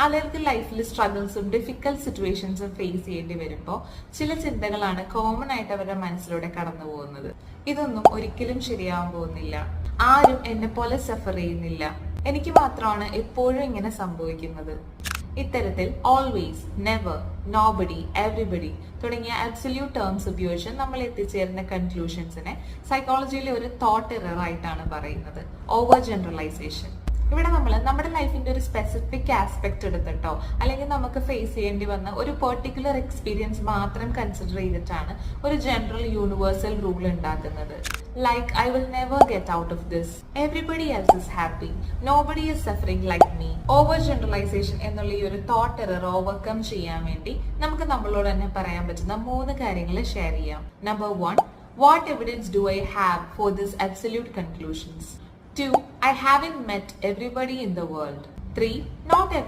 ആളുകൾക്ക് ലൈഫിൽ സ്ട്രഗിൾസും difficult സിറ്റുവേഷൻസും face ചെയ്യേണ്ടി വരുമ്പോൾ ചില ചിന്തകളാണ് കോമൺ ആയിട്ട് അവരുടെ മനസ്സിലൂടെ കടന്നു പോകുന്നത്. ഇതൊന്നും ഒരിക്കലും ശരിയാവാൻ പോകുന്നില്ല, ആരും എന്നെ പോലെ സഫർ ചെയ്യുന്നില്ല, എനിക്ക് മാത്രമാണ് എപ്പോഴും ഇങ്ങനെ സംഭവിക്കുന്നത്. ഇത്തരത്തിൽ ഓൾവേസ്, നെവർ, നോബഡി, എവറിബഡി തുടങ്ങിയ അബ്സല്യൂട്ട് ടേംസ് ഉപയോഗിച്ച് നമ്മൾ എത്തിച്ചേരുന്ന കൺക്ലൂഷൻസിനെ സൈക്കോളജിയിലെ ഒരു തോട്ട് എറർ ആയിട്ടാണ് പറയുന്നത്, ഓവർ ജനറലൈസേഷൻ. ഇവിടെ നമ്മൾ നമ്മുടെ ലൈഫിന്റെ ഒരു സ്പെസിഫിക് ആസ്പെക്ട് എടുത്തിട്ടോ അല്ലെങ്കിൽ നമുക്ക് ഫേസ് ചെയ്യേണ്ടി വന്ന ഒരു പെർട്ടിക്കുലർ എക്സ്പീരിയൻസ് മാത്രം കൺസിഡർ ചെയ്തിട്ടാണ് ഒരു ജനറൽ യൂണിവേഴ്സൽ റൂൾ ഉണ്ടാക്കുന്നത്. Like I will never get out of this, everybody else is happy, nobody is suffering like me. Over generalization എന്നുള്ള ഈ ഒരു തോട്ട് എറർ ഓവർകം ചെയ്യാൻ വേണ്ടി നമുക്ക് നമ്മളോട് തന്നെ പറയാൻ പറ്റുന്ന 3 കാര്യങ്ങൾ ഷെയർ ചെയ്യാം. Number 1, what evidence do I have for this absolute conclusions? 2, I haven't met everybody in the world. 3, not every